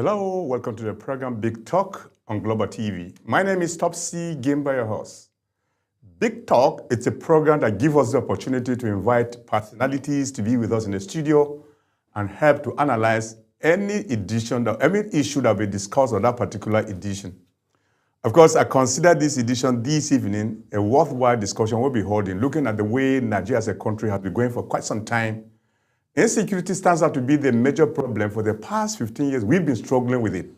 Hello, welcome to the program Big Talk on Global TV. My name is Topsy Game by your host. Big Talk, it's a program that gives us the opportunity to invite personalities to be with us in the studio and help to analyze any issue that we discuss on that particular edition. Of course, I consider this edition this evening a worthwhile discussion we'll be holding, looking at the way Nigeria as a country has been going for quite some time. Insecurity stands out to be the major problem for the past 15 years. We've been struggling with it.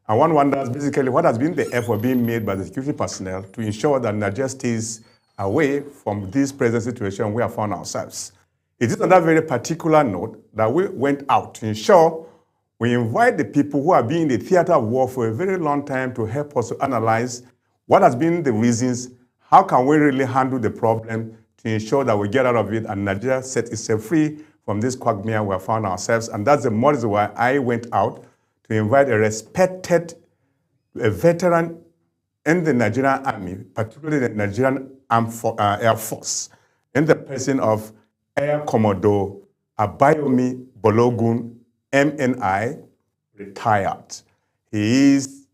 And one wonders basically what has been the effort being made by the security personnel to ensure that Nigeria stays away from this present situation we have found ourselves. It is on that very particular note that we went out to ensure we invite the people who have been in the theater of war for a very long time to help us to analyze what has been the reasons, how can we really handle the problem to ensure that we get out of it and Nigeria set itself free from this quagmire we have found ourselves. And that's the more reason why I went out to invite a veteran in the Nigerian Army, particularly the Nigerian Air Force, in the person of Air Commodore Abayomi Balogun, MNI, retired. He is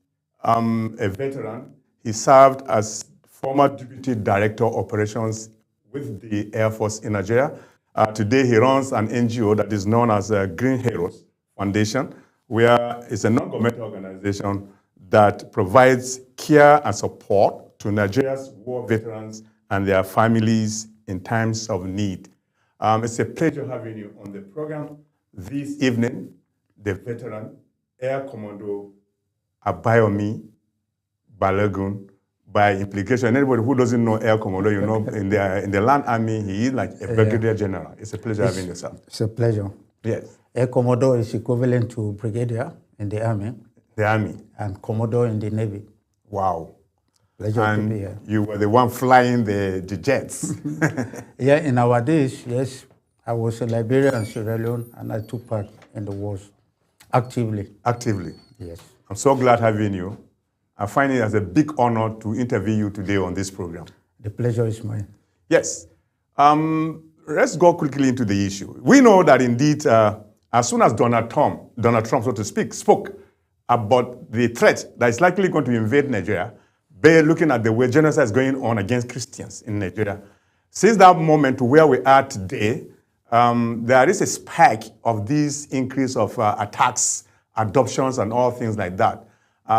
a veteran. He served as former Deputy Director of Operations with the Air Force in Nigeria. Today, he runs an NGO that is known as Green Heroes Foundation, where it's a non-governmental organization that provides care and support to Nigeria's war veterans and their families in times of need. It's a pleasure having you on the program this evening, the veteran Air Commodore Abayomi Balogun. By implication, anybody who doesn't know Air Commodore, you know, in the land army, he is like a brigadier general. It's a pleasure having yourself. It's a pleasure. Yes. Air Commodore is equivalent to brigadier in the army. The army. And Commodore in the navy. Wow. Pleasure and to be here. You were the one flying the jets. Yeah, in our days, yes. I was in Liberia and Sierra Leone, and I took part in the wars actively. Actively? Yes. I'm so glad having you. I find it as a big honor to interview you today on this program. The pleasure is mine. Yes. Let's go quickly into the issue. We know that indeed, as soon as Donald Trump, so to speak, spoke about the threat that is likely going to invade Nigeria, by looking at the way genocide is going on against Christians in Nigeria, since that moment to where we are today, there is a spike of this increase of attacks, adoptions, and all things like that.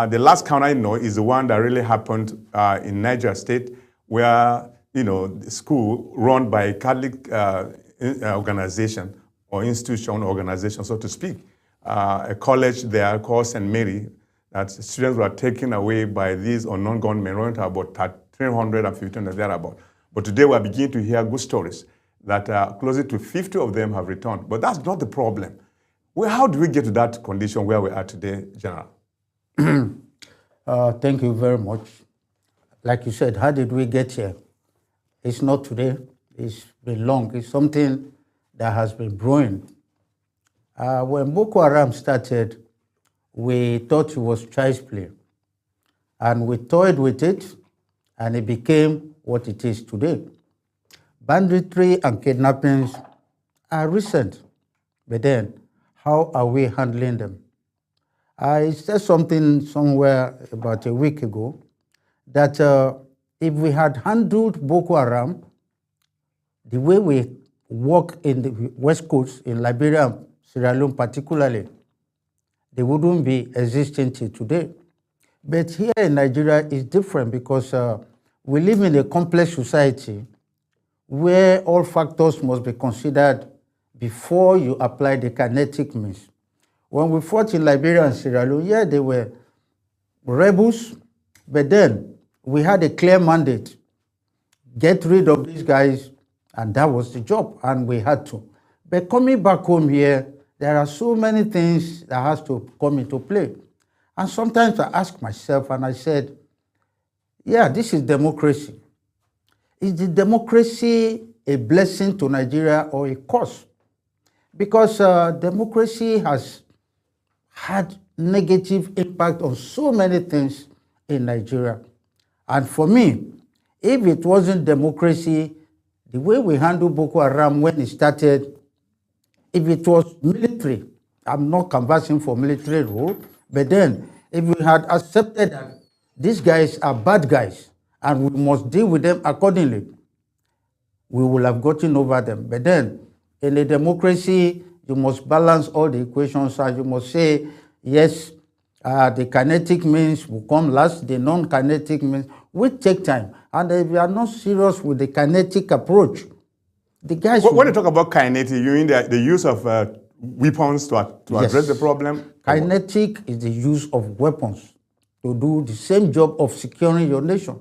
The last count I know is the one that really happened in Niger State, where, you know, the school run by a Catholic organization or institution organization, so to speak, a college there called St. Mary, that students were taken away by these unknown gunmen, running to about 315 or thereabout. But today we are beginning to hear good stories that closer to 50 of them have returned. But that's not the problem. Well, how do we get to that condition where we are today, General? Thank you very much. Like you said, how did we get here? It's not today. It's been long. It's something that has been brewing. When Boko Haram started, we thought it was child's play. And we toyed with it, and it became what it is today. Banditry and kidnappings are recent. But then, how are we handling them? I said something somewhere about a week ago that if we had handled Boko Haram the way we work in the West Coast, in Liberia and Sierra Leone particularly, they wouldn't be existing till today. But here in Nigeria, it's different because we live in a complex society where all factors must be considered before you apply the kinetic means. When we fought in Liberia and Sierra Leone, yeah, they were rebels, but then we had a clear mandate. Get rid of these guys, and that was the job, and we had to. But coming back home here, there are so many things that has to come into play. And sometimes I ask myself, and I said, yeah, this is democracy. Is the democracy a blessing to Nigeria or a curse? Because democracy has had negative impact on so many things in Nigeria. And for me, if it wasn't democracy, the way we handled Boko Haram when it started, if it was military, I'm not canvassing for military rule, But then, if we had accepted that these guys are bad guys and we must deal with them accordingly, we will have gotten over them. But then, in a democracy, you must balance all the equations and you must say, yes, the kinetic means will come last, the non-kinetic means will take time. And if you are not serious with the kinetic approach, the guys... When you talk about kinetic, you mean the use of weapons to address the problem? Kinetic is the use of weapons to do the same job of securing your nation.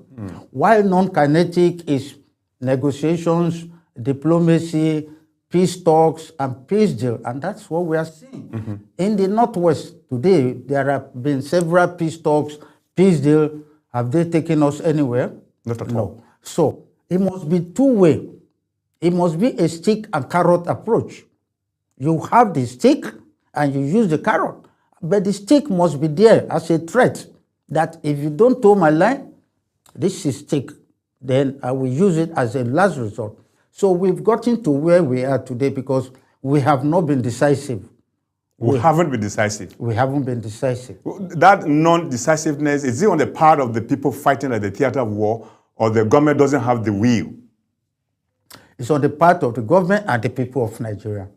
While non-kinetic is negotiations, diplomacy, peace talks, and peace deal. And that's what we are seeing. In the Northwest today, there have been several peace talks, peace deal. Have they taken us anywhere? Not at all. So it must be two-way. It must be a stick and carrot approach. You have the stick and you use the carrot. But the stick must be there as a threat that if you don't toe my line, this is stick. Then I will use it as a last resort. So we've gotten to where we are today because we have not been decisive. We haven't been decisive. We haven't been decisive. That non-decisiveness, is it on the part of the people fighting at the theater of war, or the government doesn't have the will? It's on the part of the government and the people of Nigeria.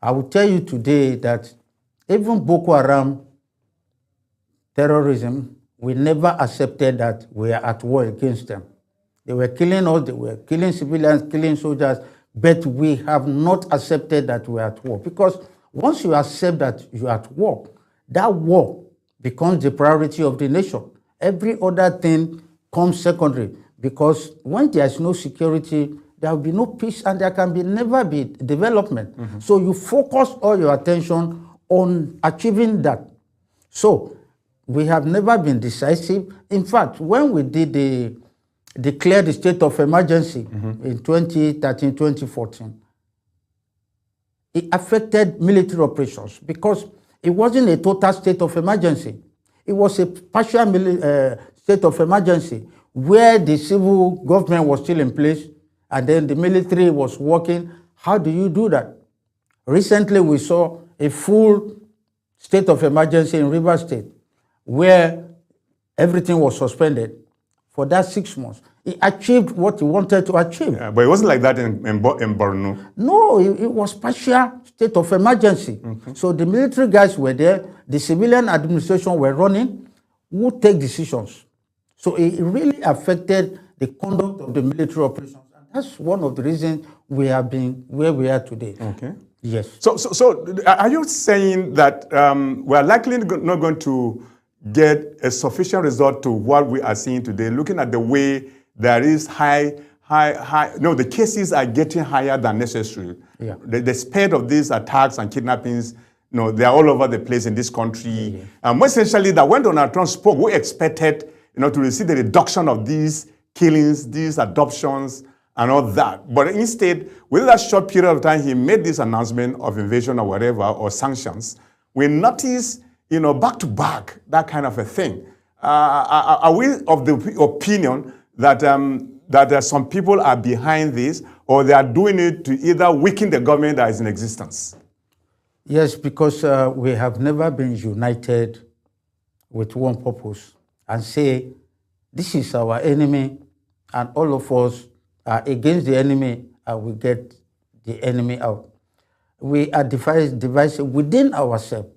I will tell you today that even Boko Haram terrorism, we never accepted that we are at war against them. They were killing us, they were killing civilians, killing soldiers, but we have not accepted that we are at war. Because once you accept that you are at war, that war becomes the priority of the nation. Every other thing comes secondary, because when there is no security, there will be no peace and there can never be development. So you focus all your attention on achieving that. So we have never been decisive. In fact, when we did declare the state of emergency in 2013, 2014, it affected military operations because it wasn't a total state of emergency. It was a partial state of emergency where the civil government was still in place and then the military was working. How do you do that? Recently, we saw a full state of emergency in Rivers State where everything was suspended for that 6 months. He achieved what he wanted to achieve. Yeah, but it wasn't like that in Borno. No, it was partial state of emergency. So the military guys were there, the civilian administration were running, who take decisions. So it really affected the conduct of the military operations. And that's one of the reasons we have been where we are today. Okay. Yes. So are you saying that we're likely not going to get a sufficient result to what we are seeing today, looking at the way there is the cases are getting higher than necessary. Yeah. The spread of these attacks and kidnappings, they're all over the place in this country. More essentially, that when Donald Trump spoke, we expected, to receive the reduction of these killings, these adoptions, and all that. But instead, within that short period of time, he made this announcement of invasion or whatever, or sanctions. We notice, back to back, that kind of a thing. Are we of the opinion that some people are behind this, or they are doing it to either weaken the government that is in existence? Yes, because we have never been united with one purpose and say, this is our enemy, and all of us are against the enemy, and we get the enemy out. We are divisive within ourselves.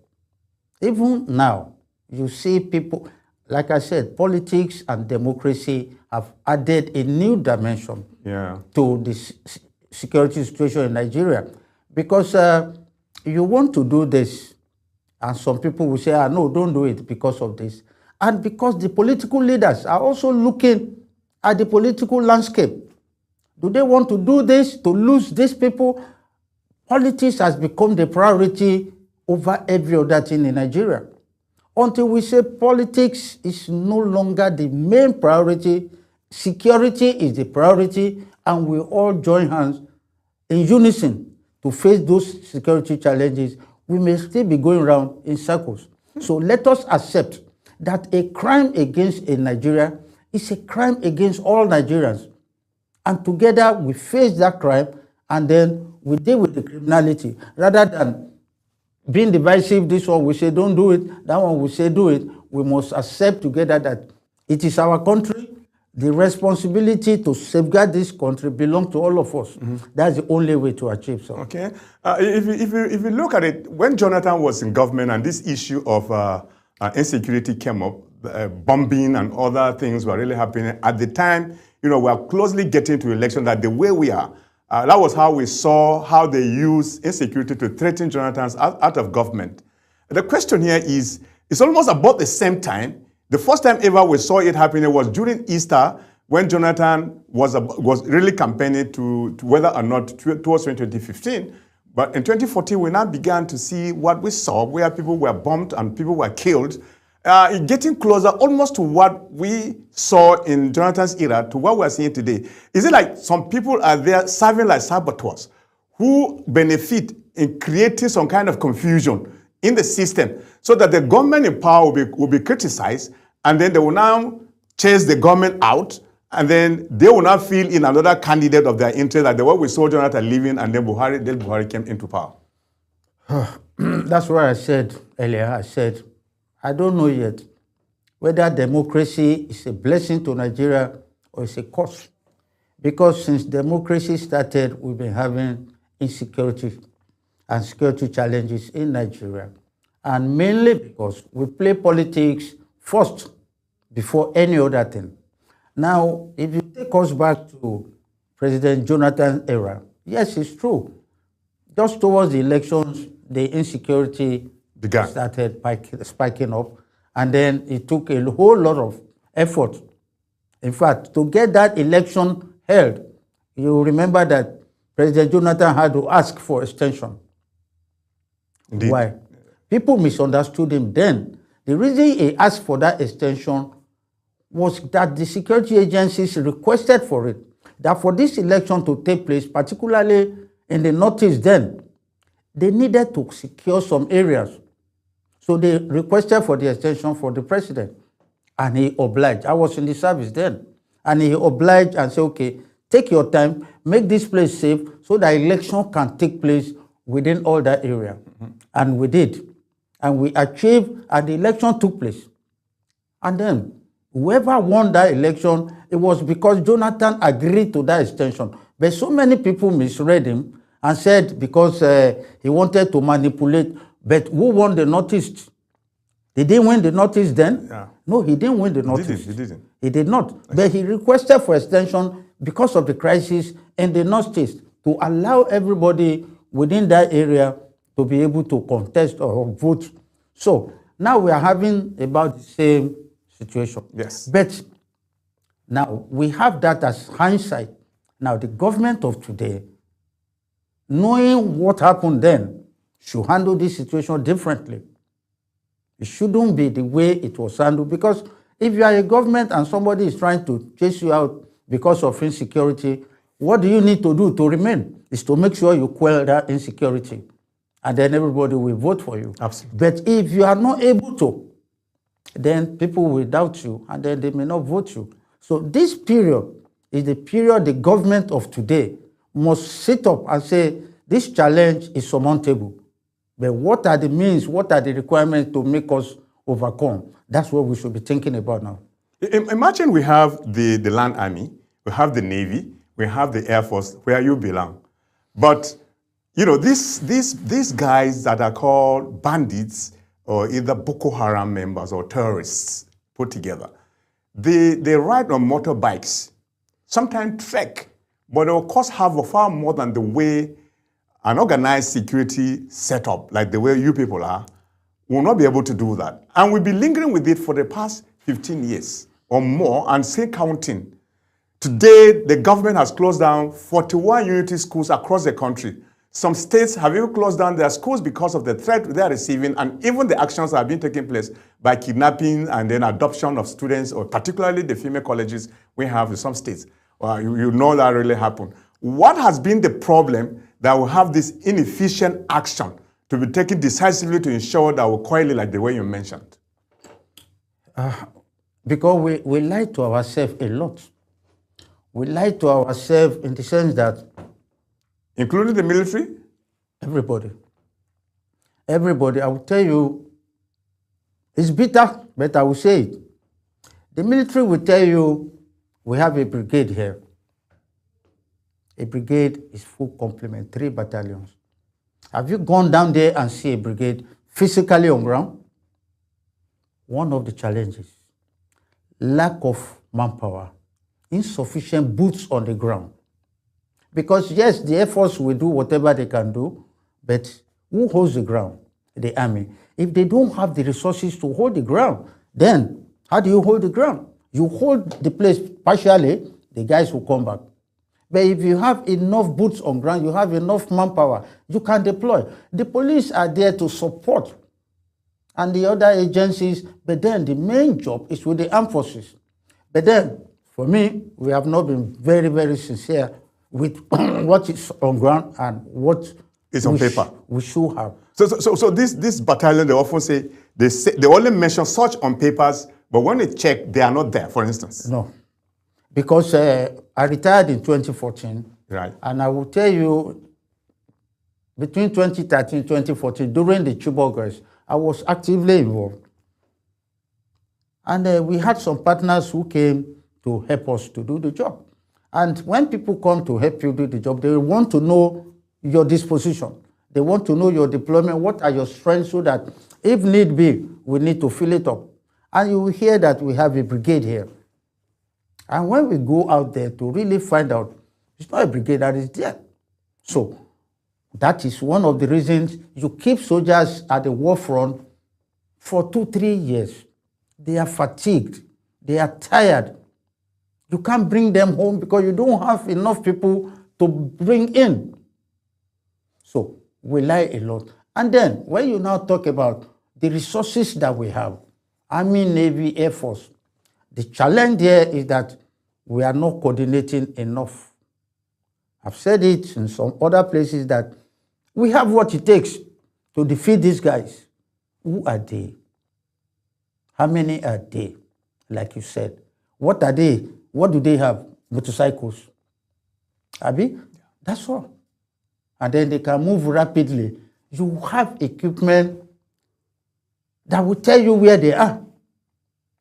Even now, you see people, like I said, politics and democracy have added a new dimension to the security situation in Nigeria. Because you want to do this, and some people will say, no, don't do it because of this. And because the political leaders are also looking at the political landscape. Do they want to do this to lose these people? Politics has become the priority over every other thing in Nigeria. Until we say politics is no longer the main priority, security is the priority, and we all join hands in unison to face those security challenges, we may still be going around in circles. So let us accept that a crime against a Nigeria is a crime against all Nigerians. And together we face that crime and then we deal with the criminality rather than being divisive. This one will say don't do it, that one will say do it. We must accept together that it is our country. The responsibility to safeguard this country belongs to all of us. That's the only way to achieve so. Okay. If you look at it, when Jonathan was in government and this issue of insecurity came up, bombing and other things were really happening, at the time, we are closely getting to election that the way we are, that was how we saw how they use insecurity to threaten Jonathan's out of government. The question here is, it's almost about the same time. The first time ever we saw it happening was during Easter, when Jonathan was really campaigning to whether or not towards 2015. But in 2014, we now began to see what we saw, where people were bombed and people were killed, getting closer almost to what we saw in Jonathan's era to what we're seeing today. Is it like some people are there serving like saboteurs who benefit in creating some kind of confusion in the system so that the government in power will be criticized, and then they will now chase the government out, and then they will now feel in another candidate of their interest, like the way we saw Jonathan leaving, and then Buhari came into power? That's what I said earlier. I said, I don't know yet whether democracy is a blessing to Nigeria or it's a curse. Because since democracy started, we've been having insecurity and security challenges in Nigeria. And mainly because we play politics first before any other thing. Now, if you take us back to President Jonathan's era, yes, it's true. Just towards the elections, the insecurity started spiking up, and then it took a whole lot of effort. In fact, to get that election held, you remember that President Jonathan had to ask for extension. Indeed. Why? People misunderstood him then. The reason he asked for that extension was that the security agencies requested for it, that for this election to take place, particularly in the Northeast then, they needed to secure some areas. So they requested for the extension for the president, and he obliged. I was in the service then, and he obliged and said, okay, take your time, make this place safe so that election can take place within all that area. And we did. And we achieved, and the election took place. And then whoever won that election, it was because Jonathan agreed to that extension. But so many people misread him and said because he wanted to manipulate. But who won the Northeast? Did he win the Northeast then? Yeah. No, he didn't win the Northeast. He didn't. He did not. Okay. But he requested for extension because of the crisis in the Northeast to allow everybody within that area to be able to contest or vote. So now we are having about the same situation. Yes. But now we have that as hindsight. Now the government of today, knowing what happened then, should handle this situation differently. It shouldn't be the way it was handled, because if you are a government and somebody is trying to chase you out because of insecurity, what do you need to do to remain? Is to make sure you quell that insecurity, and then everybody will vote for you. Absolutely. But if you are not able to, then people will doubt you, and then they may not vote you. So this period is the period the government of today must sit up and say, this challenge is surmountable. But what are the means, what are the requirements to make us overcome? That's what we should be thinking about now. Imagine we have the land army, we have the Navy, we have the Air Force, where you belong. But, these guys that are called bandits or either Boko Haram members or terrorists put together, they ride on motorbikes, sometimes trek, but they will cost far more than the way an organized security setup, like the way you people are, will not be able to do that. And we'll be lingering with it for the past 15 years or more and still counting. Today, the government has closed down 41 unity schools across the country. Some states have even closed down their schools because of the threat they are receiving, and even the actions that have been taking place by kidnapping and then adoption of students, or particularly the female colleges we have in some states. You know that really happened. What has been the problem that will have this inefficient action to be taken decisively to ensure that we'll coil it like the way you mentioned? Because we lie to ourselves a lot. We lie to ourselves in the sense that... Including the military? Everybody. everybody, I will tell you, it's bitter, but I will say it. The military will tell you, we have a brigade here. A brigade is full complement, 3 battalions. Have you gone down there and see a brigade physically on ground? One of the challenges, lack of manpower, insufficient boots on the ground. Because yes, the Air Force will do whatever they can do, but who holds the ground? The Army. If they don't have the resources to hold the ground, then how do you hold the ground? You hold the place partially, the guys will come back. But if you have enough boots on ground, you have enough manpower, you can deploy. The police are there to support and the other agencies, but then the main job is with the armed forces. But then, for me, we have not been very, very sincere with what is on ground and what is on paper. We should have. So this battalion, they often say they only mention such on papers, but when they check, they are not there, for instance. No. Because I retired in 2014. Right. And I will tell you, between 2013 and 2014, during the Chibok guys, I was actively involved. And we had some partners who came to help us to do the job. And when people come to help you do the job, they want to know your disposition. They want to know your deployment, what are your strengths, so that if need be, we need to fill it up. And you will hear that we have a brigade here. And when we go out there to really find out, it's not a brigade that is there. So that is one of the reasons you keep soldiers at the war front for 2-3 years. They are fatigued. They are tired. You can't bring them home because you don't have enough people to bring in. So we lie a lot. And then when you now talk about the resources that we have, Army, Navy, Air Force, the challenge there is that we are not coordinating enough. I've said it in some other places that we have what it takes to defeat these guys. Who are they? How many are they? Like you said. What are they? What do they have? Motorcycles. Abi? That's all. And then they can move rapidly. You have equipment that will tell you where they are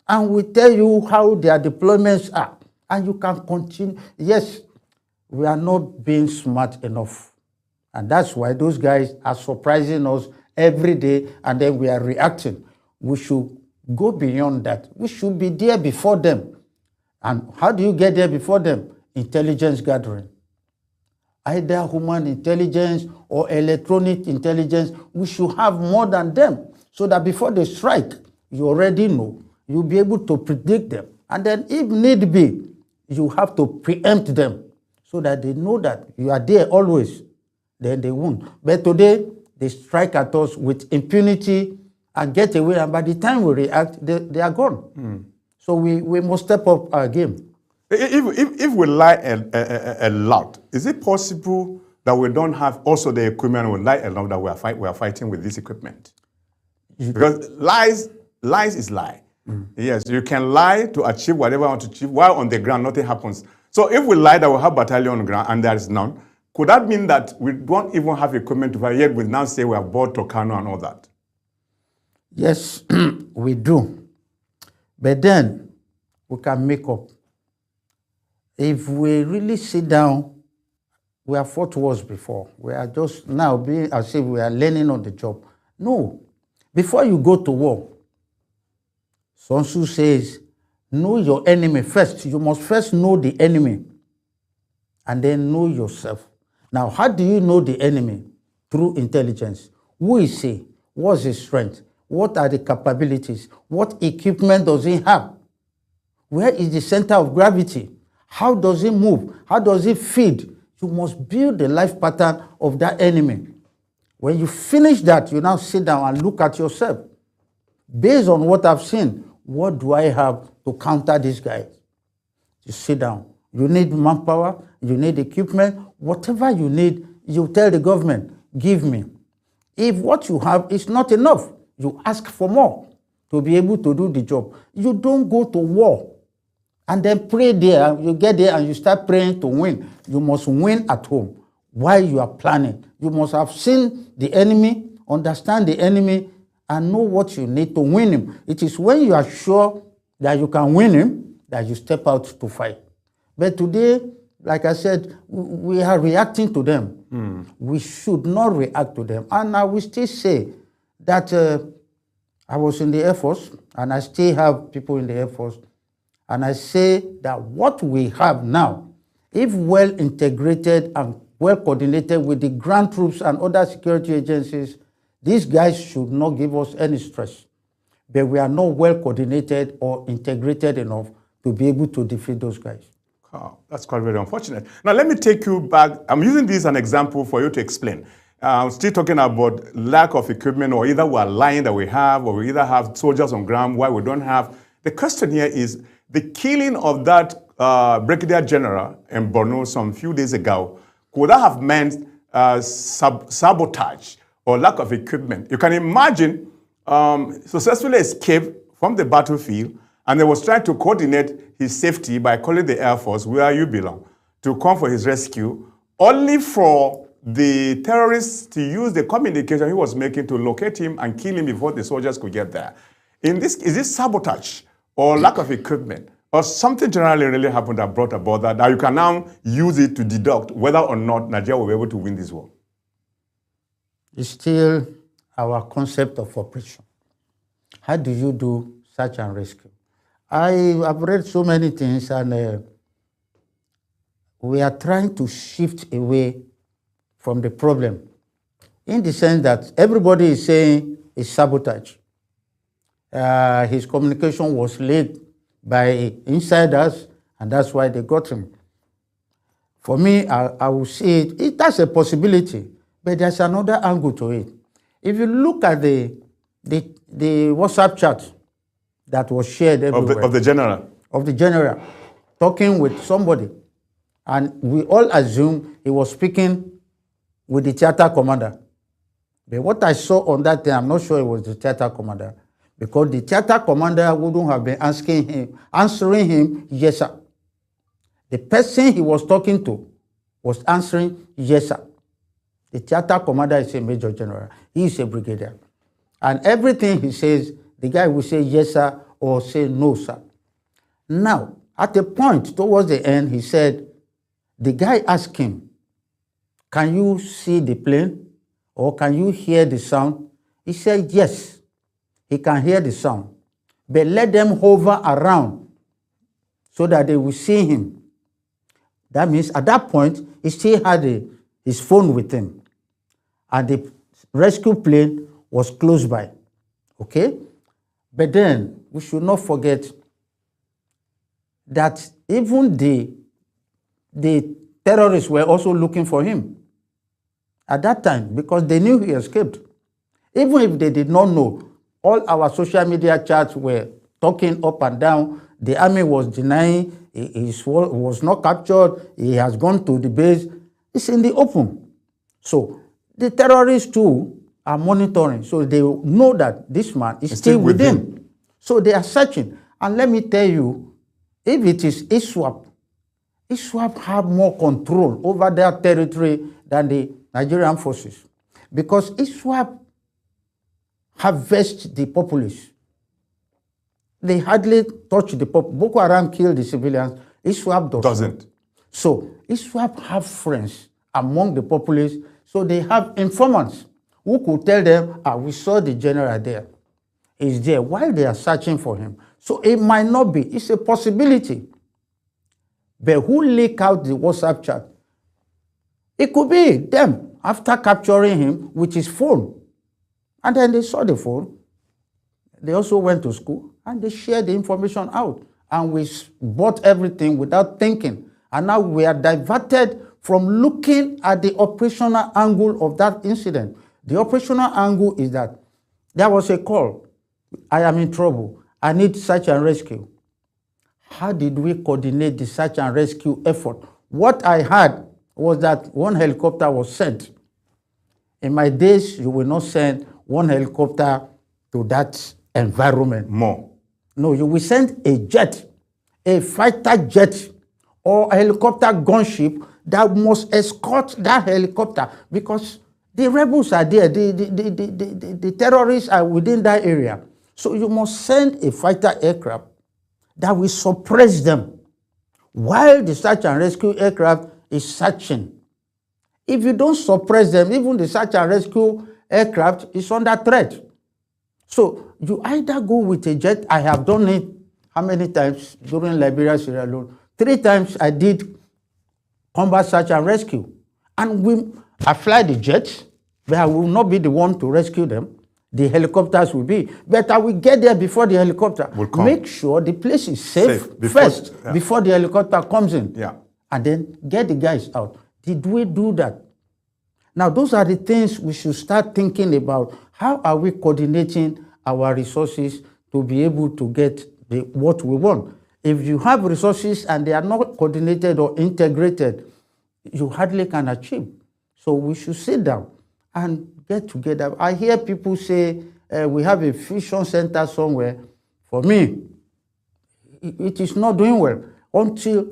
and will tell you how their deployments are. And you can continue. Yes, we are not being smart enough. And that's why those guys are surprising us every day, and then we are reacting. We should go beyond that. We should be there before them. And how do you get there before them? Intelligence gathering. Either human intelligence or electronic intelligence, we should have more than them, so that before they strike, you already know. You'll be able to predict them. And then if need be, you have to preempt them so that they know that you are there always. Then they won't. But today, they strike at us with impunity and get away. And by the time we react, they are gone. So we must step up our game. If we lie a lot, is it possible that we don't have also the equipment, we lie a lot, that we are fighting with this equipment? Because lies is lie. Yes, you can lie to achieve whatever you want to achieve, while on the ground nothing happens. So if we lie that we have battalion on the ground and there is none, could that mean that we don't even have equipment to fight, yet we now say we have bought Tocano and all that? Yes, we do. But then we can make up. If we really sit down, we have fought wars before. We are just now being as if we are learning on the job. No. Before you go to war, Sun Tzu says, know your enemy first. You must first know the enemy and then know yourself. Now, how do you know the enemy? Through intelligence. Who is he? What's his strength? What are the capabilities? What equipment does he have? Where is the center of gravity? How does he move? How does he feed? You must build the life pattern of that enemy. When you finish that, you now sit down and look at yourself. Based on what I've seen, what do I have to counter this guy? You sit down. You need manpower, you need equipment, whatever you need, you tell the government, give me. If what you have is not enough, you ask for more to be able to do the job. You don't go to war and then pray there. You get there and you start praying to win. You must win at home while you are planning. You must have seen the enemy understand the enemy, and know what you need to win him. It is when you are sure that you can win him that you step out to fight. But today, like I said, we are reacting to them. We should not react to them. And I will still say that I was in the Air Force, and I still have people in the Air Force, and I say that what we have now, if well integrated and well coordinated with the ground troops and other security agencies, these guys should not give us any stress. But we are not well coordinated or integrated enough to be able to defeat those guys. Oh, that's quite very unfortunate. Now, let me take you back. I'm using this as an example for you to explain. I'm still talking about lack of equipment, or either we're lying that we have, or we either have soldiers on ground while we don't have. The question here is the killing of that brigadier general in Borno some few days ago. Could that have meant sabotage or lack of equipment? You can imagine successfully escaped from the battlefield, and they was trying to coordinate his safety by calling the Air Force, where you belong, to come for his rescue, only for the terrorists to use the communication he was making to locate him and kill him before the soldiers could get there. Is this sabotage or lack of equipment, or something generally really happened that brought about that you can now use it to deduct whether or not Nigeria will be able to win this war? It's still our concept of operation. How do you do search and rescue? I have read so many things, and we are trying to shift away from the problem, in the sense that everybody is saying it's sabotage. His communication was leaked by insiders, and that's why they got him. For me, I will see that's a possibility, but there's another angle to it. If you look at the WhatsApp chat that was shared everywhere. Of the general? Of the general, talking with somebody. And we all assume he was speaking with the theater commander. But what I saw on that day, I'm not sure it was the theater commander, because the theater commander wouldn't have been answering him, yes, sir. The person he was talking to was answering, yes, sir. The theater commander is a major general. He is a brigadier. And everything he says, the guy will say, yes, sir, or say, no, sir. Now, at a point towards the end, he said, the guy asked him, can you see the plane, or can you hear the sound? He said, yes, he can hear the sound. But let them hover around so that they will see him. That means at that point, he still had his phone with him. And the rescue plane was close by. Okay? But then, we should not forget that even the terrorists were also looking for him at that time, because they knew he escaped. Even if they did not know, all our social media chats were talking up and down. The army was denying he was not captured, he has gone to the base. It's in the open. So the terrorists too are monitoring, so they know that this man is still with them. So they are searching. And let me tell you, if it is ISWAP have more control over their territory than the Nigerian forces, because ISWAP harvest the populace. They hardly touch the populace. Boko Haram kill the civilians. ISWAP doesn't. So ISWAP have friends among the populace, so they have informants who could tell them, we saw the general there. He's there while they are searching for him. So it might not be. It's a possibility. But who leak out the WhatsApp chat? It could be them after capturing him with his phone. And then they saw the phone. They also went to school and they shared the information out. And we bought everything without thinking. And now we are diverted from looking at the operational angle of that incident. The operational angle is that there was a call. I am in trouble. I need search and rescue. How did we coordinate the search and rescue effort? What I had was that one helicopter was sent. In my days, you will not send one helicopter to that environment. More. No, you will send a jet, a fighter jet, or a helicopter gunship that must escort that helicopter, because The rebels are there. The terrorists are within that area. So you must send a fighter aircraft that will suppress them while the search and rescue aircraft is searching. If you don't suppress them, even the search and rescue aircraft is under threat. So you either go with a jet. I have done it how many times during Liberia, Sierra Leone? 3 times I did combat search and rescue. And I fly the jets, but I will not be the one to rescue them. The helicopters will be. But I will get there before the helicopter. Make sure the place is safe before the helicopter comes in. Yeah. And then get the guys out. Did we do that? Now, those are the things we should start thinking about. How are we coordinating our resources to be able to get what we want? If you have resources and they are not coordinated or integrated, you hardly can achieve. So we should sit down and get together. I hear people say, we have a fusion center somewhere. For me, it is not doing well until,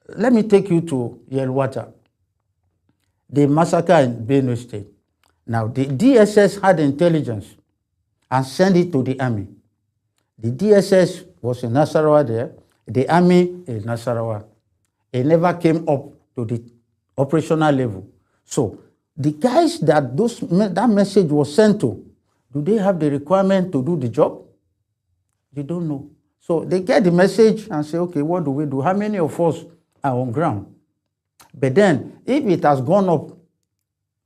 let me take you to Yelwata, the massacre in Benue State. Now, the DSS had intelligence and sent it to the army. The DSS was in Nasarawa there, the army in Nasarawa. It never came up to the operational level. So, the guys that that message was sent to, do they have the requirement to do the job? They don't know. So they get the message and say, okay, what do we do? How many of us are on ground? But then, if it has gone up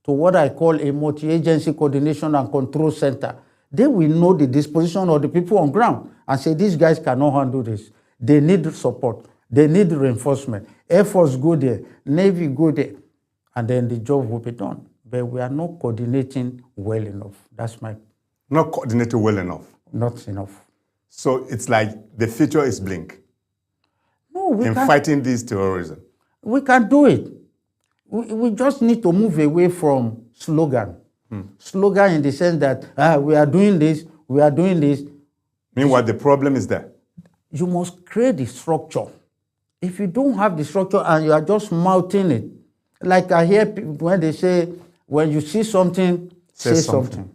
to what I call a multi-agency coordination and control center, they will know the disposition of the people on ground and say, these guys cannot handle this. They need support. They need reinforcement. Air Force go there. Navy go there. And then the job will be done. But we are not coordinating well enough. That's my... Not coordinated well enough? Not enough. So it's like the future is blink? No, we in can't. Fighting this terrorism? We can do it. We just need to move away from slogan. Slogan in the sense that we are doing this, we are doing this. Meanwhile, the problem is there. You must create the structure. If you don't have the structure and you are just mouthing it, like I hear people when they say, when you see something, say something.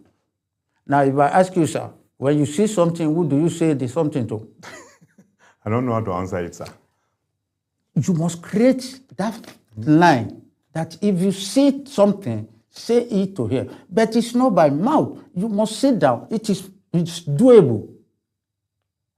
Now, if I ask you, sir, when you see something, who do you say the something to? I don't know how to answer it, sir. You must create that line that if you see something, say it to her. But it's not by mouth. You must sit down. It's doable.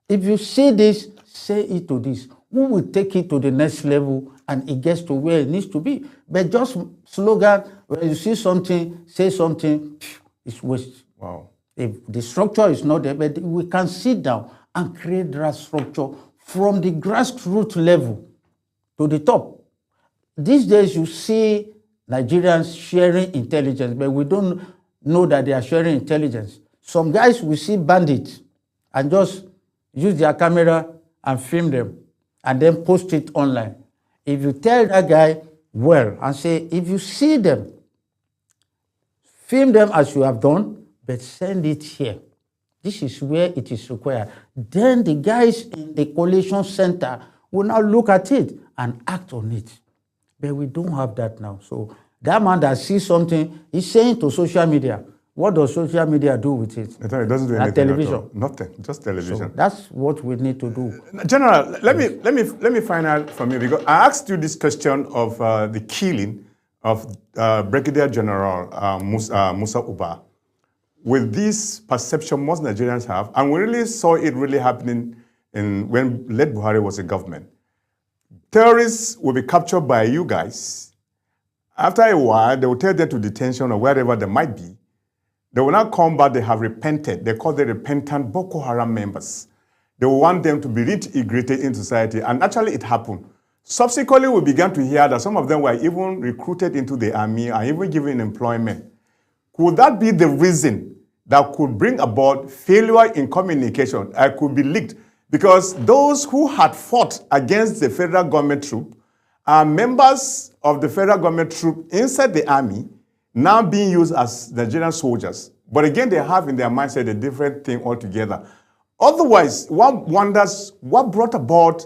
If you say this, say it to this. Who will take it to the next level and it gets to where it needs to be? But just slogan, when you see something, say something, it's waste. Wow. If the structure is not there, but we can sit down and create that structure from the grassroots level to the top. These days you see Nigerians sharing intelligence, but we don't know that they are sharing intelligence. Some guys will see bandits and just use their camera and film them and then post it online. If you tell that guy well and say, if you see them, film them as you have done, but send it here. This is where it is required. Then the guys in the collation center will now look at it and act on it. But we don't have that now. So that man that sees something, he's saying to social media. What does social media do with it? It doesn't do anything. Television. At all. Nothing. Just television. So that's what we need to do. General, let me find out from you, because I asked you this question of the killing of Brigadier General Musa Uba. With this perception most Nigerians have, and we really saw it really happening when late Buhari was in government. Terrorists will be captured by you guys. After a while, they will take them to detention or wherever they might be. They will not come back, they have repented. They call them repentant Boko Haram members. They will want them to be reintegrated in society, and actually it happened. Subsequently, we began to hear that some of them were even recruited into the army and even given employment. Could that be the reason that could bring about failure in communication? It could be leaked. Because those who had fought against the federal government troop are members of the federal government troop inside the army, now being used as Nigerian soldiers. But again, they have in their mindset a different thing altogether. Otherwise, one wonders what brought about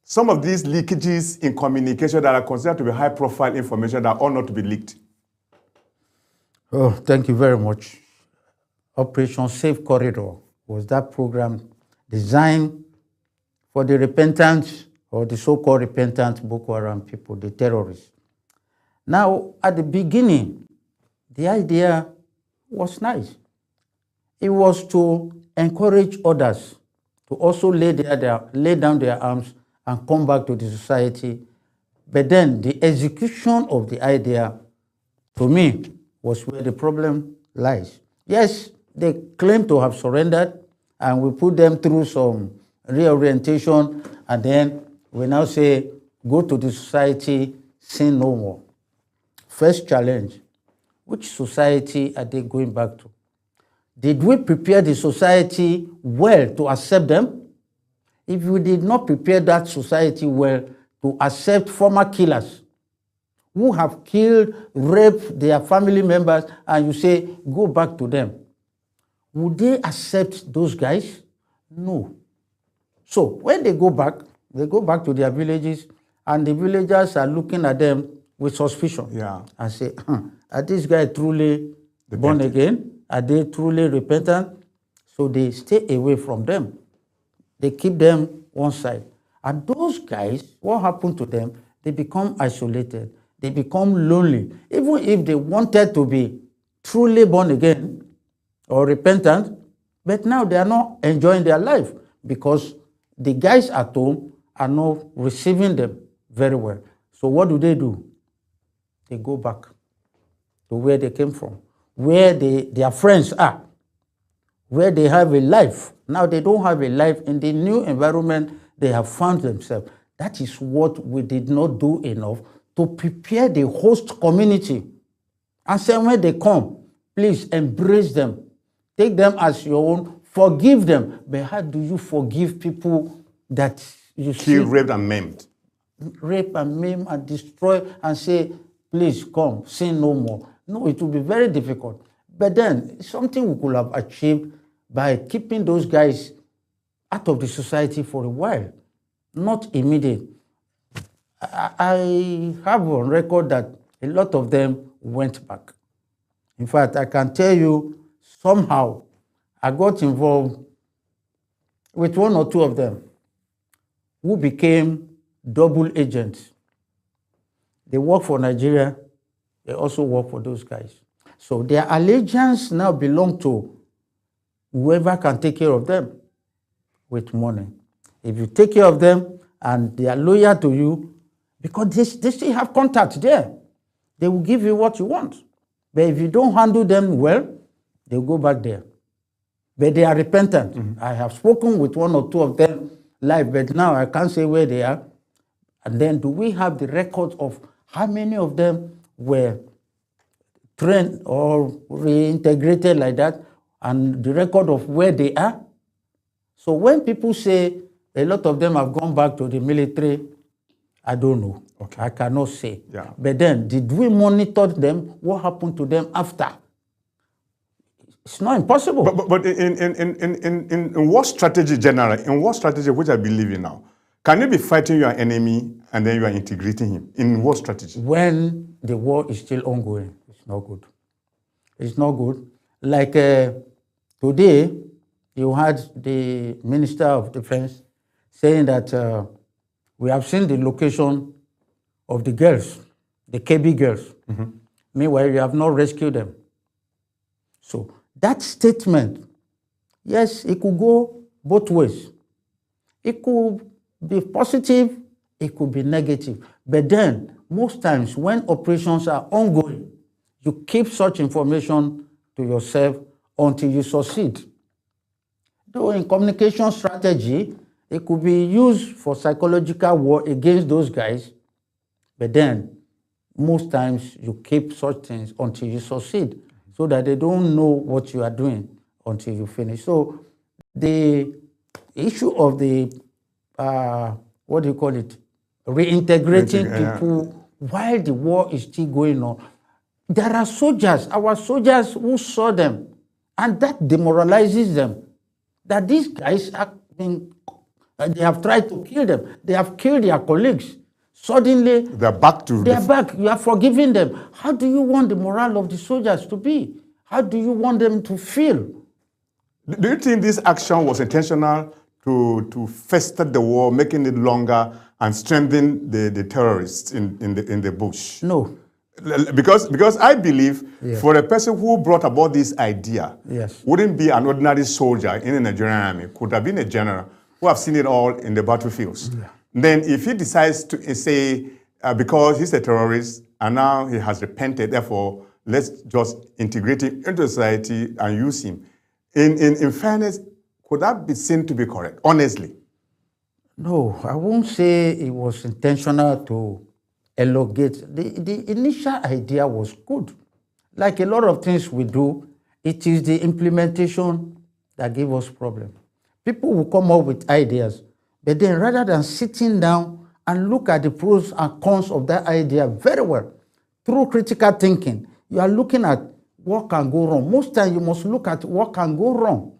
some of these leakages in communication that are considered to be high-profile information that ought not to be leaked. Oh, thank you very much. Operation Safe Corridor was that program designed for the repentant or the so-called repentant Boko Haram people, the terrorists. Now, at the beginning, the idea was nice. It was to encourage others to also lay down their arms and come back to the society. But then the execution of the idea, to me, was where the problem lies. Yes, they claim to have surrendered, and we put them through some reorientation, and then we now say, go to the society, sin no more. First challenge, which society are they going back to? Did we prepare the society well to accept them? If we did not prepare that society well to accept former killers who have killed, raped their family members, and you say, go back to them, would they accept those guys? No. So when they go back to their villages, and the villagers are looking at them with suspicion. Yeah. And say, are these guys truly born again? Are they truly repentant? So they stay away from them. They keep them one side. And those guys, what happened to them? They become isolated. They become lonely. Even if they wanted to be truly born again or repentant, but now they are not enjoying their life because the guys at home are not receiving them very well. So what do? They go back to where they came from, where their friends are, where they have a life. Now they don't have a life in the new environment they have found themselves. That is what we did not do enough to prepare the host community. And say when they come, please embrace them. Take them as your own. Forgive them. But how do you forgive people that you Killed, raped, and maimed? Rape and maim and destroy and say, please come, sin no more. No, it will be very difficult. But then, something we could have achieved by keeping those guys out of the society for a while, not immediate. I have on record that a lot of them went back. In fact, I can tell you, somehow, I got involved with one or two of them who became double agents. They work for Nigeria, they also work for those guys. So their allegiance now belong to whoever can take care of them with money. If you take care of them and they are loyal to you, because they still have contact there, they will give you what you want. But if you don't handle them well, they'll go back there. But they are repentant. Mm-hmm. I have spoken with one or two of them live, but now I can't say where they are. And then do we have the record of how many of them were trained or reintegrated like that, and the record of where they are? So when people say a lot of them have gone back to the military, I don't know. Okay. I cannot say. Yeah. But then, did we monitor them? What happened to them after? It's not impossible. But in war strategy generally, in war strategy, which I believe in now, can you be fighting your enemy and then you are integrating him in war strategy? When the war is still ongoing, it's not good. It's not good. Like today, you had the Minister of Defense saying that we have seen the location of the girls, the KB girls. Mm-hmm. Meanwhile, you have not rescued them. So that statement, yes, it could go both ways. It could be positive, it could be negative. But then, most times when operations are ongoing, you keep such information to yourself until you succeed. Though in communication strategy, it could be used for psychological war against those guys, but then most times you keep such things until you succeed so that they don't know what you are doing until you finish. So the issue of the, what do you call it, reintegrating people while the war is still going on. There are soldiers, our soldiers who saw them, and that demoralizes them, that these guys have been, they have tried to kill them. They have killed their colleagues. Suddenly, they're back to they're back. You are forgiving them. How do you want the morale of the soldiers to be? How do you want them to feel? Do you think this action was intentional to fester the war, making it longer and strengthen the terrorists in the bush? No. Because I believe Yes. for a person who brought about this idea, Yes. wouldn't be an ordinary soldier in the Nigerian army, could have been a general who have seen it all in the battlefields. Yeah. Then if he decides to say, because he's a terrorist and now he has repented, therefore let's just integrate him into society and use him. In fairness, could that be seen to be correct, honestly? No, I won't say it was intentional to elongate. The initial idea was good. Like a lot of things we do, it is the implementation that gives us problem. People will come up with ideas, but then rather than sitting down and look at the pros and cons of that idea very well, through critical thinking, you are looking at what can go wrong. Most times you must look at what can go wrong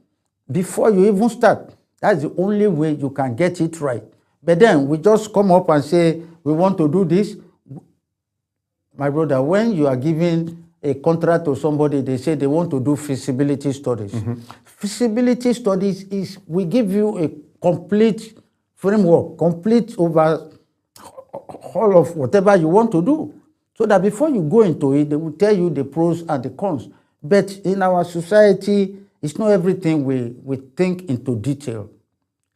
before you even start. That's the only way you can get it right. But then we just come up and say, we want to do this. My brother, when you are giving a contract to somebody, they say they want to do feasibility studies. Mm-hmm. Feasibility studies is, we give you a complete framework, complete over all of whatever you want to do. So that before you go into it, they will tell you the pros and the cons. But in our society, it's not everything we think into detail.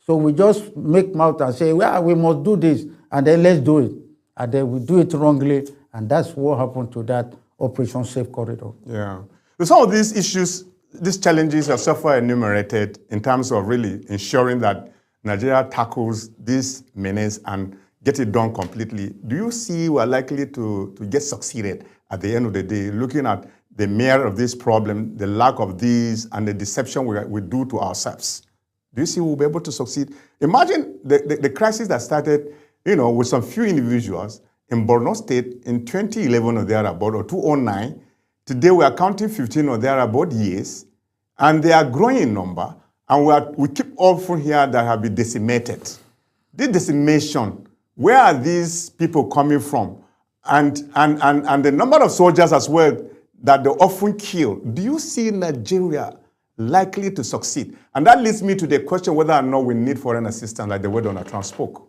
So we just make mouth and say, well, we must do this, and then let's do it. And then we do it wrongly, and that's what happened to that Operation Safe Corridor. Yeah. So some of these issues, these challenges are so far enumerated in terms of really ensuring that Nigeria tackles this menace and get it done completely. Do you see we're likely to get succeeded at the end of the day, looking at the mere of this problem, the lack of these, and the deception we do to ourselves? Do you see we'll be able to succeed? Imagine the crisis that started, with some few individuals in Borno State in 2011 or thereabout, or 2009. Today we are counting 15 or thereabout years, and they are growing in number, and we keep all from here that have been decimated. This decimation, where are these people coming from? And the number of soldiers as well that they often kill. Do you see Nigeria likely to succeed? And that leads me to the question whether or not we need foreign assistance, like the way Donald Trump spoke.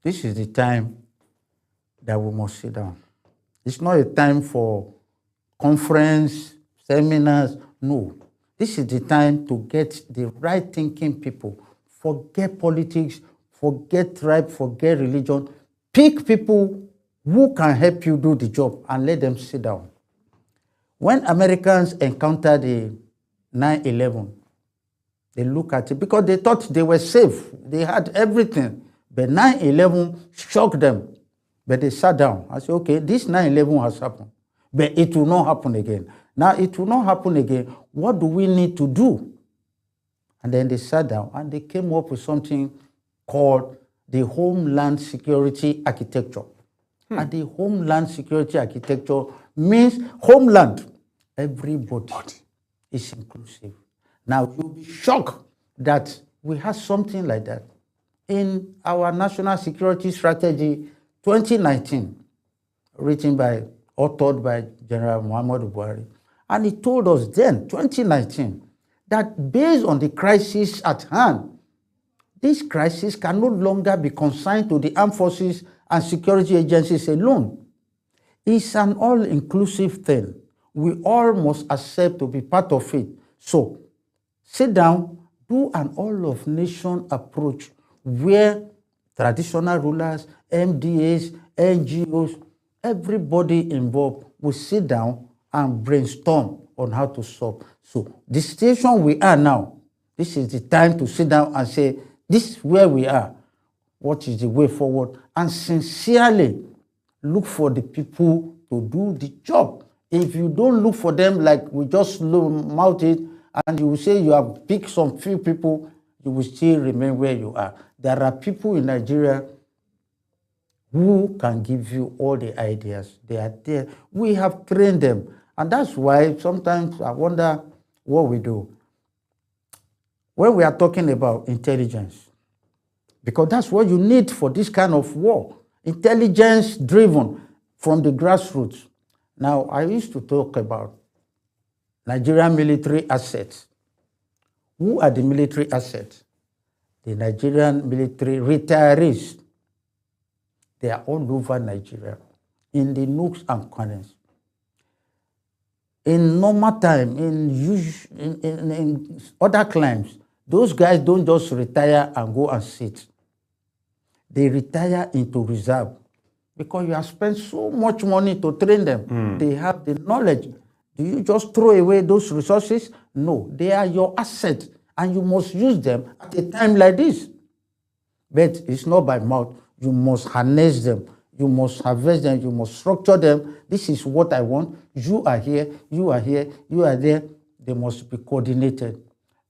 This is the time that we must sit down. It's not a time for conference, seminars, no. This is the time to get the right thinking people. Forget politics, forget tribe, forget religion. Pick people who can help you do the job and let them sit down. When Americans encountered the 9/11, they look at it because they thought they were safe. They had everything. But 9/11 shocked them. But they sat down. I said, okay, this 9/11 has happened. But it will not happen again. Now it will not happen again. What do we need to do? And then they sat down and they came up with something called the Homeland Security Architecture. And the Homeland Security Architecture means homeland. Everybody is inclusive. Now you'll be shocked that we have something like that in our National Security Strategy 2019, authored by General Muhammadu Buhari. And he told us then, 2019, that based on the crisis at hand, this crisis can no longer be consigned to the armed forces and security agencies alone. It's an all-inclusive thing. We all must accept to be part of it. So, sit down, do an all-of-nation approach where traditional rulers, MDAs, NGOs, everybody involved will sit down and brainstorm on how to solve. So the situation we are now, this is the time to sit down and say, this is where we are. What is the way forward? And sincerely look for the people to do the job. If you don't look for them like we just mouth it, and you will say you have picked some few people, you will still remain where you are. There are people in Nigeria who can give you all the ideas. They are there. We have trained them. And that's why sometimes I wonder what we do. When we are talking about intelligence, because that's what you need for this kind of war. Intelligence driven from the grassroots. Now, I used to talk about Nigerian military assets. Who are the military assets? The Nigerian military retirees. They are all over Nigeria, in the nooks and corners. In normal time, in other climes, those guys don't just retire and go and sit. They retire into reserve because you have spent so much money to train them. They have the knowledge. Do you just throw away those resources? No, they are your assets, and you must use them at a time like this. But it's not by mouth. You must harness them. You must harvest them. You must structure them. This is what I want. You are here. You are here. You are there. They must be coordinated.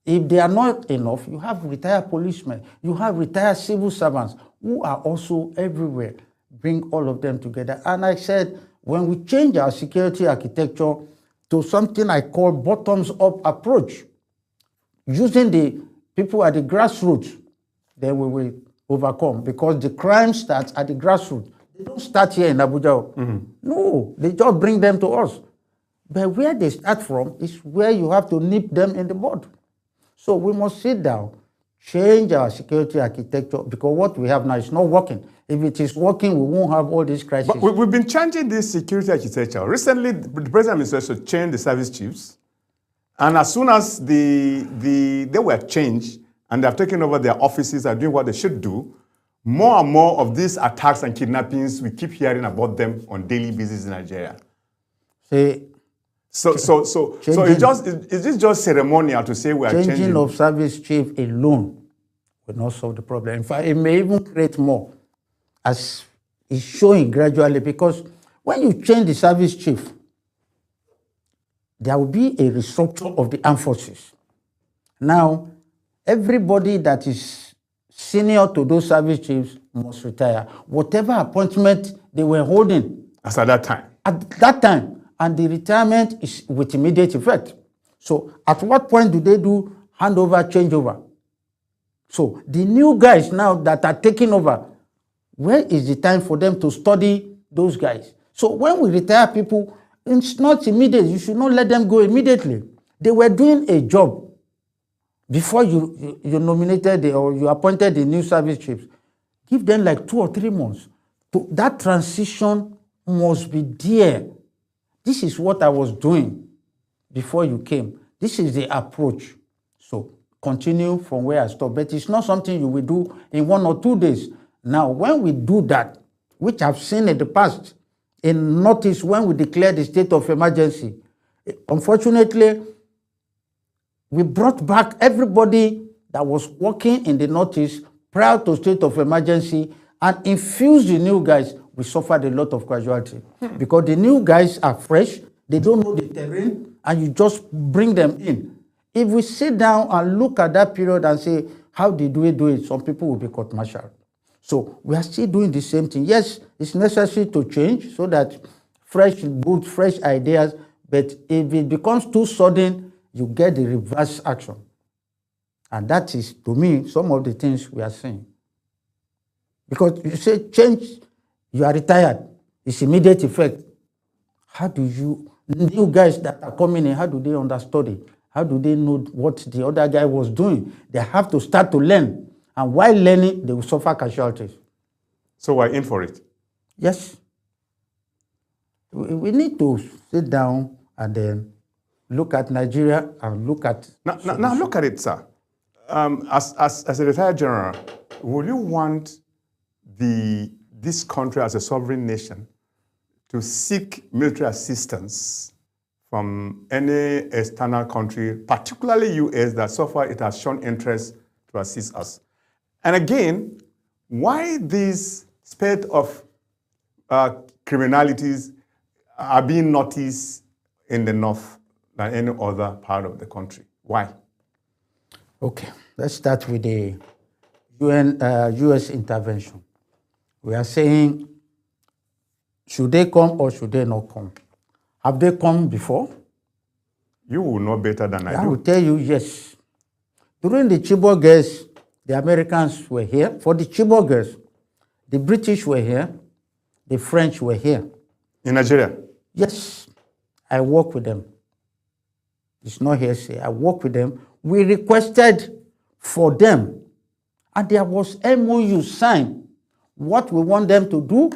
If they are not enough, you have retired policemen. You have retired civil servants who are also everywhere. Bring all of them together. And I said, when we change our security architecture to something I call bottoms-up approach, using the people at the grassroots, then we will overcome, because the crime starts at the grassroots. They don't start here in Abuja. No, they just bring them to us. But where they start from is where you have to nip them in the bud. So we must sit down, change our security architecture, because what we have now is not working. If it is working, we won't have all these crises. But we've been changing this security architecture. Recently, the President administration changed the service chiefs. And as soon as they were changed and they have taken over their offices and doing what they should do, more and more of these attacks and kidnappings, we keep hearing about them on daily basis in Nigeria. See, So is this just ceremonial to say we are changing? Changing of service chief alone will not solve the problem. In fact, it may even create more, as is showing gradually, because when you change the service chief, there will be a restructure of the armed forces. Now, everybody that is senior to those service chiefs must retire. Whatever appointment they were holding. As at that time. At that time. And the retirement is with immediate effect. So at what point do they do handover, changeover? So the new guys now that are taking over, where is the time for them to study those guys? So when we retire people, it's not immediate. You should not let them go immediately. They were doing a job before you nominated or you appointed the new service chiefs. Give them like 2 or 3 months. That transition must be there. This is what I was doing before you came. This is the approach. So continue from where I stopped. But it's not something you will do in 1 or 2 days. Now, when we do that, which I've seen in the past, in Northeast when we declared the state of emergency, unfortunately, we brought back everybody that was working in the Northeast prior to state of emergency and infused the new guys. We suffered a lot of casualty because the new guys are fresh, they don't know the terrain, and you just bring them in. If we sit down and look at that period and say, how did we do it? Some people will be court-martialed. So we are still doing the same thing. Yes, it's necessary to change so that fresh ideas, but if it becomes too sudden, you get the reverse action. And that is, to me, some of the things we are seeing. Because you say change, you are retired, it's immediate effect. How do you, new guys that are coming in, how do they understand it? How do they know what the other guy was doing? They have to start to learn. And while learning, they will suffer casualties. So we're in for it? Yes. We need to sit down and then look at Nigeria and look at... Now look at it, sir. As a retired general, would you want this country as a sovereign nation to seek military assistance from any external country, particularly U.S., that so far it has shown interest to assist us? And again, why this spate of criminalities are being noticed in the north than any other part of the country? Why? Okay, let's start with the U.S. intervention. We are saying, should they come or should they not come? Have they come before? You will know better than I do. I will tell you, yes. During the Chibok guys, The Americans were here. For the Chibok girls, the British were here. The French were here. In Nigeria? Yes. I work with them. It's not hearsay. I work with them. We requested for them, and there was MOU signed, what we want them to do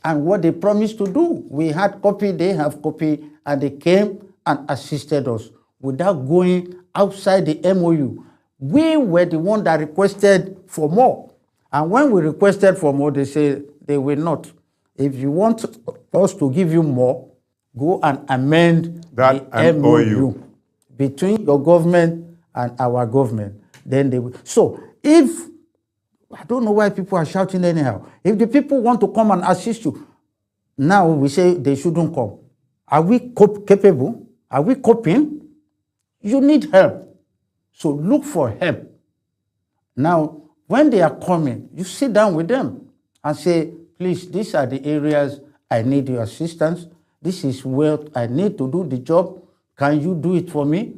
and what they promised to do. We had copy, they have copy, and they came and assisted us without going outside the MOU. We were the one that requested for more. And when we requested for more, they said they will not. If you want us to give you more, go and amend that the MOU between your government and our government. Then they will. So if, I don't know why people are shouting anyhow. If the people want to come and assist you, now we say they shouldn't come. Are we capable? Are we coping? You need help. So look for help. Now, when they are coming, you sit down with them and say, please, these are the areas I need your assistance. This is where I need to do the job. Can you do it for me?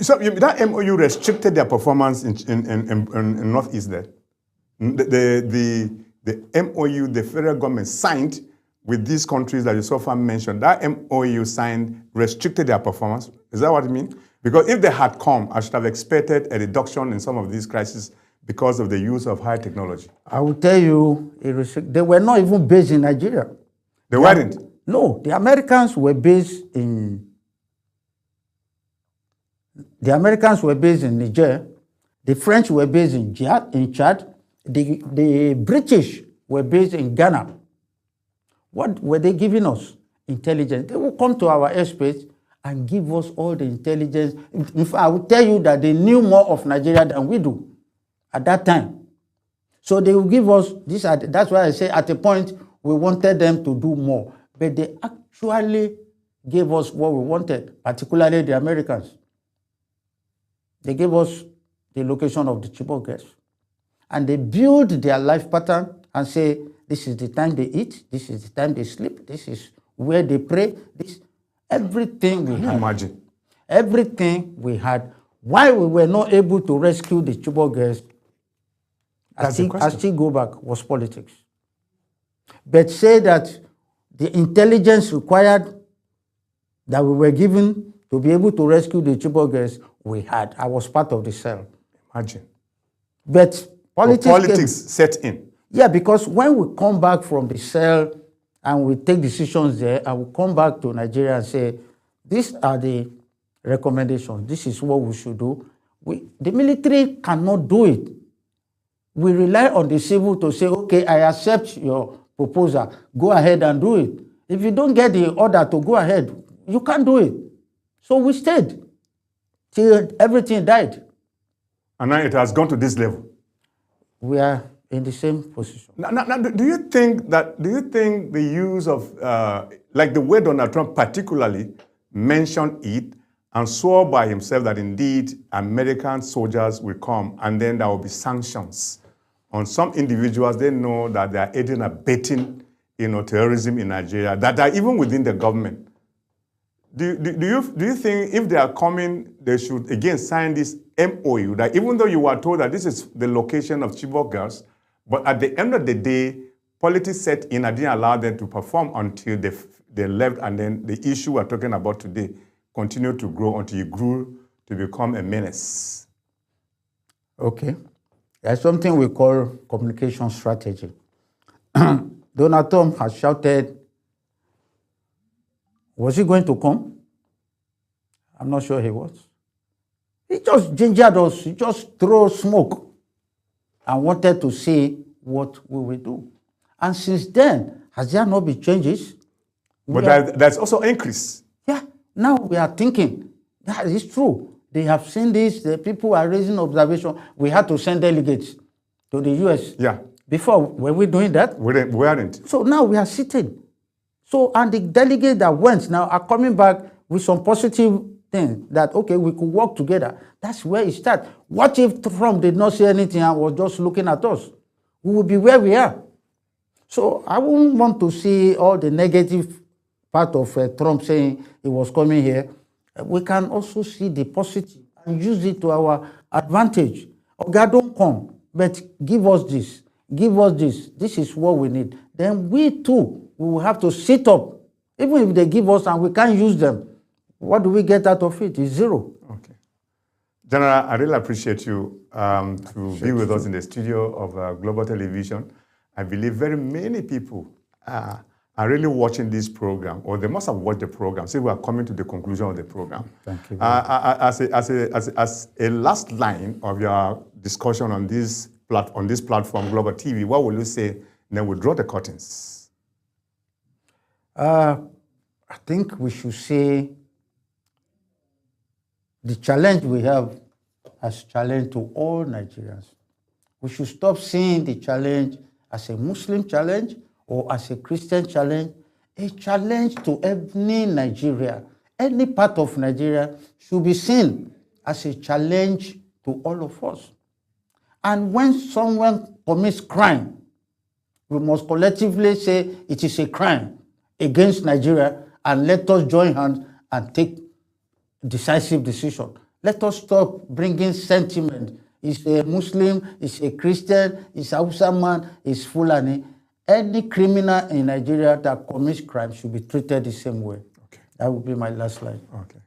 So that MOU restricted their performance in Northeast there. The MOU the federal government signed with these countries that you so far mentioned, that MOU signed restricted their performance. Is that what you mean? Because if they had come, I should have expected a reduction in some of these crises because of the use of high technology. I will tell you, they were not even based in Nigeria. They weren't? No, the Americans were based in Niger. The French were based in Chad. The British were based in Ghana. What were they giving us? Intelligence. They will come to our airspace and give us all the intelligence. If I will tell you that they knew more of Nigeria than we do at that time. So they will give us this. That's why I say at a point we wanted them to do more, but they actually gave us what we wanted, particularly the Americans. They gave us the location of the Chibok girls, and they build their life pattern and say, this is the time they eat, this is the time they sleep, this is where they pray, this, everything we had. Imagine. Everything we had. Why we were not able to rescue the Chibok girls, I still go back, was politics. But say that the intelligence required that we were given to be able to rescue the Chibok girls, we had. I was part of the cell. Imagine. But politics set in. Yeah, because when we come back from the cell and we take decisions there, and we come back to Nigeria and say, these are the recommendations, this is what we should do. The military cannot do it. We rely on the civil to say, okay, I accept your proposal, go ahead and do it. If you don't get the order to go ahead, you can't do it. So we stayed till everything died. And now it has gone to this level. We are in the same position. Now, do you think the use of, like the way Donald Trump particularly mentioned it and swore by himself that indeed American soldiers will come and then there will be sanctions on some individuals they know that they are aiding and abetting, terrorism in Nigeria, that are even within the government. Do you think if they are coming, they should again sign this MOU, that even though you were told that this is the location of Chibok girls, but at the end of the day, politics set in and didn't allow them to perform until they left, and then the issue we're talking about today continued to grow until it grew to become a menace. Okay. There's something we call communication strategy. Donald Trump has shouted, was he going to come? I'm not sure he was. He just gingered us. He just threw smoke and wanted to see what we will do. And since then, has there not been changes? But there's also increase. Yeah. Now we are thinking, that is true. They have seen this. The people are raising observation. We had to send delegates to the U.S. Yeah. Before, were we doing that? We weren't. So now we are sitting. So, and the delegates that went now are coming back with some positive things that, okay, we could work together. That's where it starts. What if Trump did not say anything and was just looking at us? We would be where we are. So I wouldn't want to see all the negative part of Trump saying he was coming here. We can also see the positive and use it to our advantage. God, don't come, but give us this. Give us this. This is what we need. Then we too, we will have to sit up. Even if they give us and we can't use them, what do we get out of it? It's zero. Okay. General, I really appreciate you to be with us in the studio of Global Television. I believe very many people are really watching this program, or they must have watched the program. So we are coming to the conclusion of the program. Thank you. As a last line of your discussion on this platform, Global TV, what will you say? Then we draw the curtains. I think we should say the challenge we have as challenge to all Nigerians. We should stop seeing the challenge as a Muslim challenge or as a Christian challenge. A challenge to any Nigeria, any part of Nigeria should be seen as a challenge to all of us. And when someone commits crime, we must collectively say it is a crime against Nigeria, and let us join hands and take decisive decision. Let us stop bringing sentiment. It's a Muslim, it's a Christian, it's a Hausa man, it's Fulani. Any criminal in Nigeria that commits crime should be treated the same way. Okay. That would be my last line. Okay.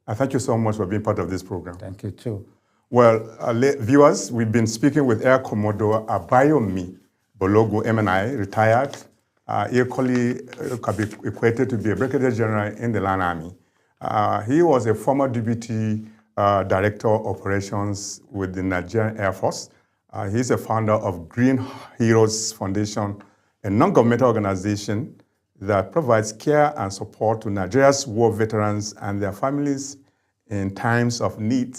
I thank you so much for being part of this program. Thank you too. Well, viewers, we've been speaking with Air Commodore Abayomi Bologo, MNI, retired, equally equated to be a brigadier general in the Land Army. He was a former deputy director of operations with the Nigerian Air Force. He's a founder of Green Heroes Foundation, a non-governmental organization that provides care and support to Nigeria's war veterans and their families in times of need.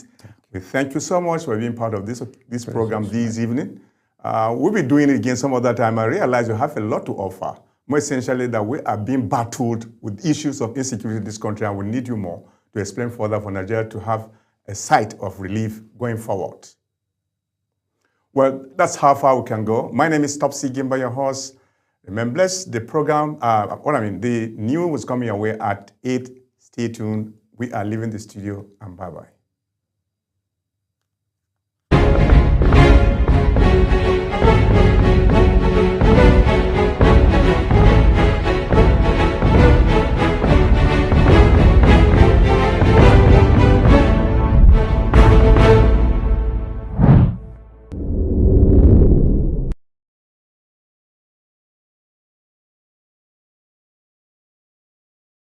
We thank you so much for being part of this program this evening. We'll be doing it again some other time. I realize you have a lot to offer. More essentially, that we are being battled with issues of insecurity in this country, and we need you more to explain further for Nigeria to have a sight of relief going forward. Well, that's how far we can go. My name is Topsy Gimba, your host. Remember, the program, the news was coming your way at 8. Stay tuned. We are leaving the studio, and bye-bye.